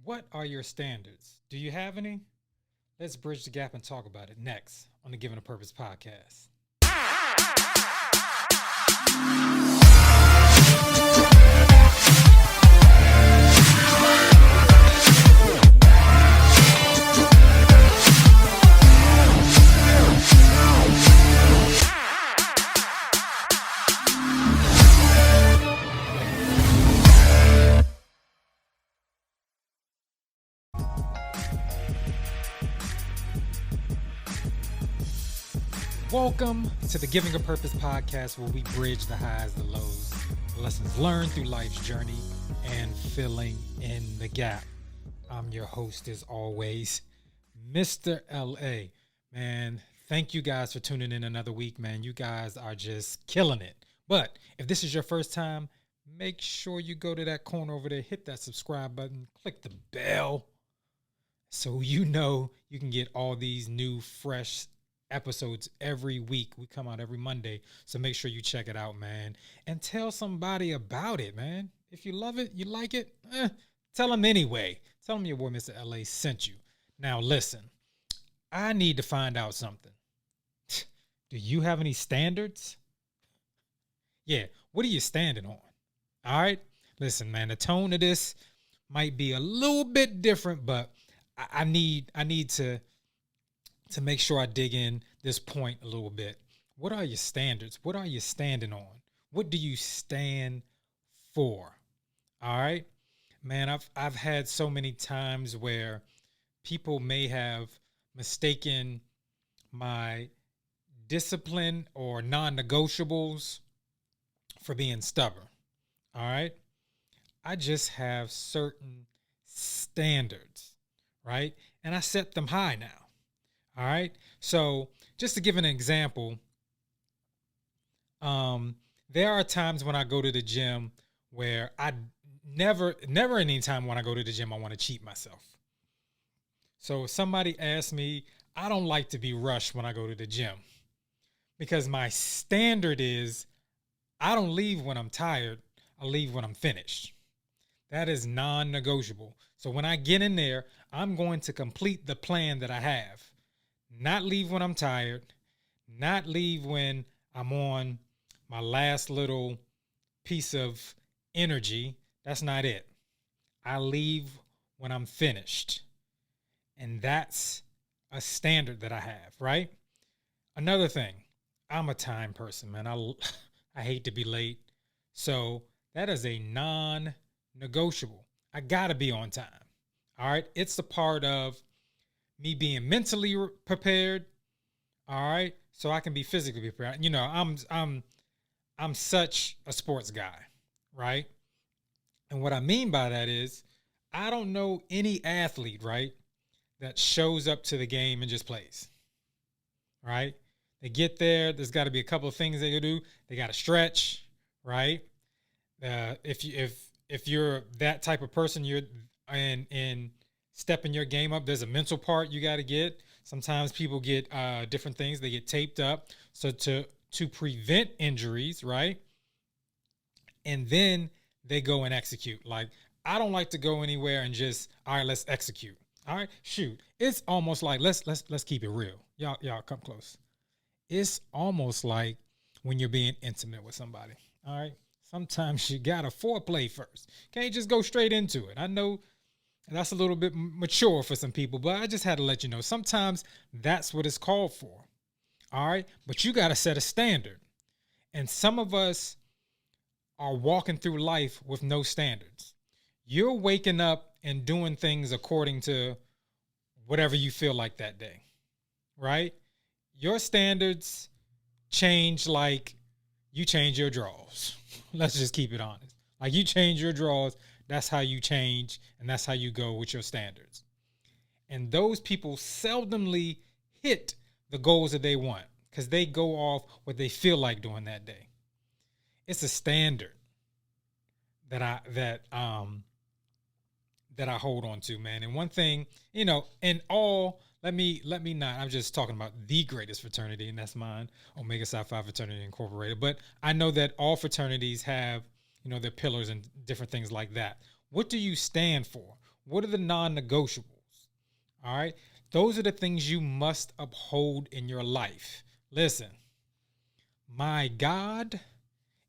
What are your standards? Do you have any? Let's bridge the gap and talk about it next on the Given a Purpose podcast. Welcome to the Giving a Purpose podcast, where we bridge the highs, the lows, the lessons learned through life's journey, and filling in the gap. I'm your host, as always, Mr. LA. Man, thank you guys for tuning in another week, man. You guys are just killing it. But if this is your first time, make sure you go to that corner over there, hit that subscribe button, click the bell, so you know you can get all these new, fresh episodes every week. We come out every Monday, so make sure you check it out, man, and tell somebody about it, man. If you love it, you like it, tell them anyway. Tell them your boy Mr. LA sent you. Now listen, I need to find out something. Do you have any standards? Yeah, what are you standing on? All right, listen, man, the tone of this might be a little bit different, but I need to make sure I dig in this point a little bit. What are your standards? What are you standing on? What do you stand for? All right, man, I've had so many times where people may have mistaken my discipline or non-negotiables for being stubborn. All right, I just have certain standards, right? And I set them high now. All right. So just to give an example, there are times when I go to the gym where I never any time when I go to the gym, I want to cheat myself. So if somebody asks me, I don't like to be rushed when I go to the gym, because my standard is I don't leave when I'm tired. I leave when I'm finished. That is non-negotiable. So when I get in there, I'm going to complete the plan that I have. Not leave when I'm tired, not leave when I'm on my last little piece of energy. That's not it. I leave when I'm finished. And that's a standard that I have, right? Another thing, I'm a time person, man. I hate to be late. So that is a non-negotiable. I got to be on time. All right. It's a part of me being mentally prepared, all right, so I can be physically prepared. You know, I'm such a sports guy, right? And what I mean by that is I don't know any athlete, right, that shows up to the game and just plays, right? They get there. There's got to be a couple of things they do. They got to stretch, right? If you're that type of person, you're in stepping your game up, there's a mental part you got to get. Sometimes people get different things. They get taped up. So to prevent injuries, right? And then they go and execute. Like, I don't like to go anywhere and just, all right, let's execute. All right, shoot. It's almost like, let's keep it real. Y'all come close. It's almost like when you're being intimate with somebody. All right. Sometimes you got to foreplay first. Can't just go straight into it. I know that's a little bit mature for some people, but I just had to let you know, sometimes that's what it's called for. All right. But you got to set a standard. And some of us are walking through life with no standards. You're waking up and doing things according to whatever you feel like that day. Right. Your standards change like you change your drawers. Let's just keep it honest. Like, you change your drawers. That's how you change, and that's how you go with your standards. And those people seldomly hit the goals that they want because they go off what they feel like doing that day. It's a standard that I hold on to, man. And one thing, you know, in all, let me not, I'm just talking about the greatest fraternity, and that's mine, Omega Psi Phi Fraternity Incorporated. But I know that all fraternities have, you know, their pillars and different things like that. What do you stand for? What are the non-negotiables? All right. Those are the things you must uphold in your life. Listen, my God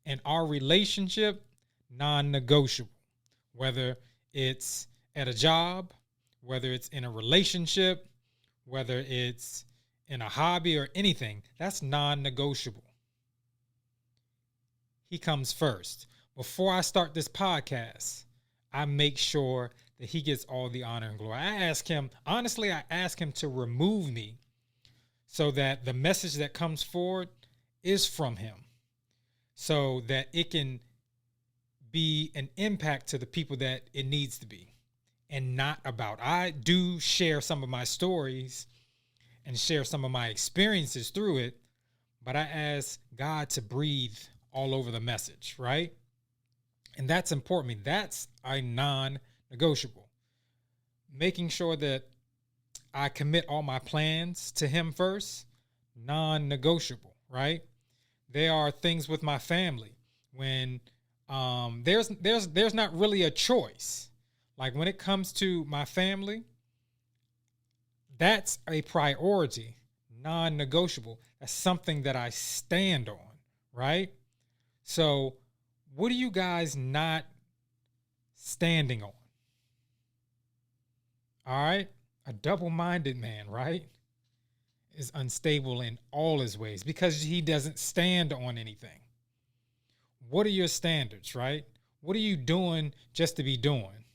and our relationship, non-negotiable. Whether it's at a job, whether it's in a relationship, whether it's in a hobby or anything, that's non-negotiable. He comes first. Before I start this podcast, I make sure that he gets all the honor and glory. I ask him to remove me so that the message that comes forward is from him, so that it can be an impact to the people that it needs to be and not about. I do share some of my stories and share some of my experiences through it, but I ask God to breathe all over the message, right? And that's important. That's a non-negotiable. Making sure that I commit all my plans to him first, non-negotiable, right? There are things with my family when there's not really a choice. Like when it comes to my family, that's a priority, non-negotiable. That's something that I stand on, right? So what are you guys not standing on? All right. A double-minded man, right, is unstable in all his ways because he doesn't stand on anything. What are your standards, right? What are you doing just to be doing?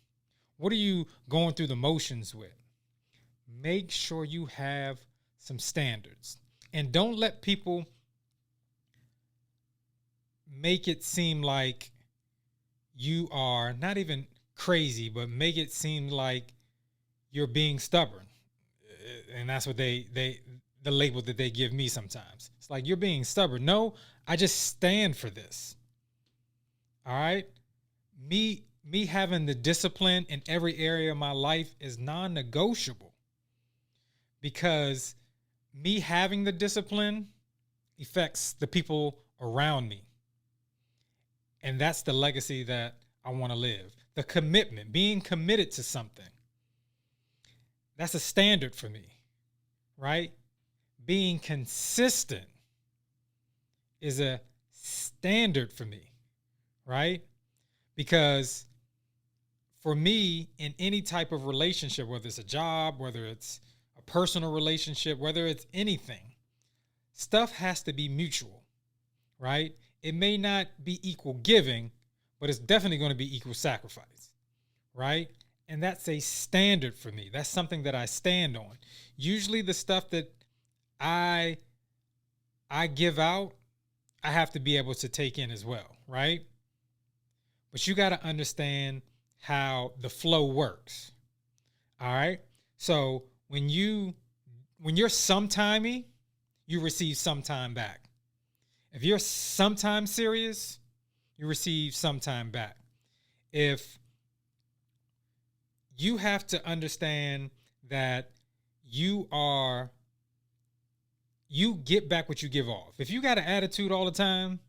What are you going through the motions with? Make sure you have some standards. And don't let people make it seem like you are not even crazy, but make it seem like you're being stubborn. And that's what the label that they give me sometimes. It's like, you're being stubborn. No, I just stand for this. All right. Me having the discipline in every area of my life is non-negotiable, because me having the discipline affects the people around me. And that's the legacy that I want to live. The commitment, being committed to something. That's a standard for me, right? Being consistent is a standard for me, right? Because for me, in any type of relationship, whether it's a job, whether it's a personal relationship, whether it's anything, stuff has to be mutual, right? It may not be equal giving, but it's definitely going to be equal sacrifice, right? And that's a standard for me. That's something that I stand on. Usually the stuff that I give out, I have to be able to take in as well, right? But you got to understand how the flow works. All right? So when you're sometimey, you receive sometime back. If you're sometimes serious, you receive sometime back. If you have to understand that you get back what you give off. If you got an attitude all the time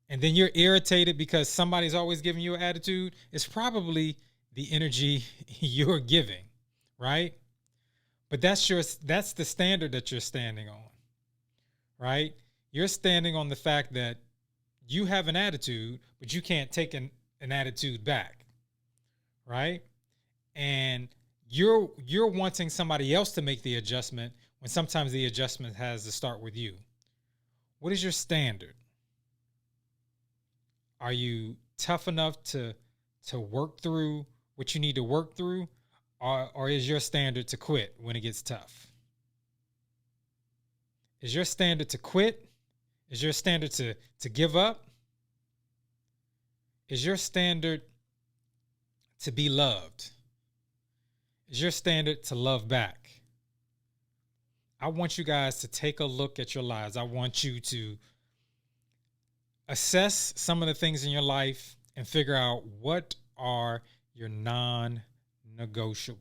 and then you're irritated because somebody's always giving you an attitude, it's probably the energy you're giving, right? But that's the standard that you're standing on, right? You're standing on the fact that you have an attitude, but you can't take an attitude back, right? And you're wanting somebody else to make the adjustment when sometimes the adjustment has to start with you. What is your standard? Are you tough enough to work through what you need to work through, or is your standard to quit when it gets tough? Is your standard to quit? Is your standard to give up? Is your standard to be loved? Is your standard to love back? I want you guys to take a look at your lives. I want you to assess some of the things in your life and figure out what are your non-negotiables.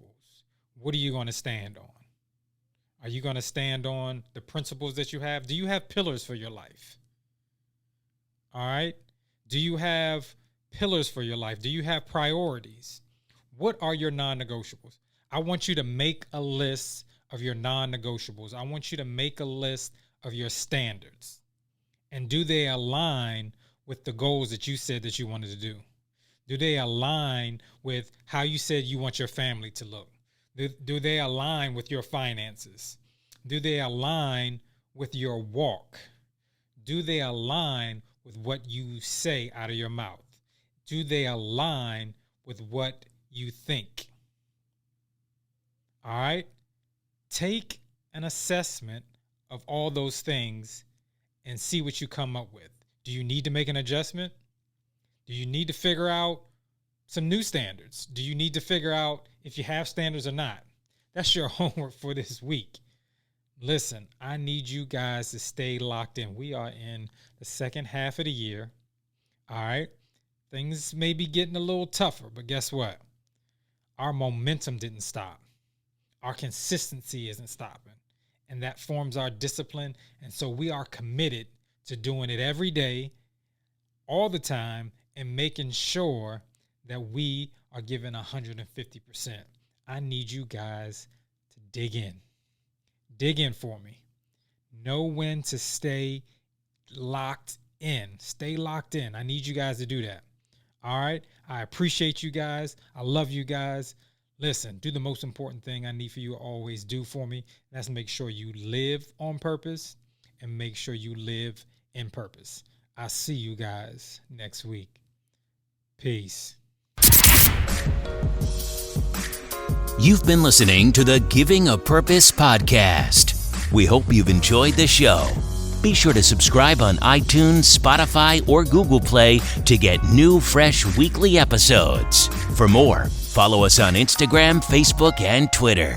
What are you going to stand on? Are you going to stand on the principles that you have? Do you have pillars for your life? All right. Do you have pillars for your life? Do you have priorities? What are your non-negotiables? I want you to make a list of your non-negotiables. I want you to make a list of your standards. And do they align with the goals that you said that you wanted to do? Do they align with how you said you want your family to look? Do they align with your finances? Do they align with your walk? Do they align with what you say out of your mouth? Do they align with what you think? All right? Take an assessment of all those things and see what you come up with. Do you need to make an adjustment? Do you need to figure out some new standards? Do you need to figure out if you have standards or not? That's your homework for this week. Listen, I need you guys to stay locked in. We are in the second half of the year. All right? Things may be getting a little tougher, but guess what? Our momentum didn't stop. Our consistency isn't stopping. And that forms our discipline. And so we are committed to doing it every day, all the time, and making sure that we are giving 150%. I need you guys to dig in. Dig in for me. Know when to stay locked in. Stay locked in. I need you guys to do that. All right? I appreciate you guys. I love you guys. Listen, do the most important thing I need for you to always do for me. That's make sure you live on purpose and make sure you live in purpose. I'll see you guys next week. Peace. You've been listening to the Giving a Purpose podcast. We hope you've enjoyed the show. Be sure to subscribe on iTunes, Spotify, or Google Play to get new, fresh weekly episodes. For more, follow us on Instagram, Facebook, and Twitter.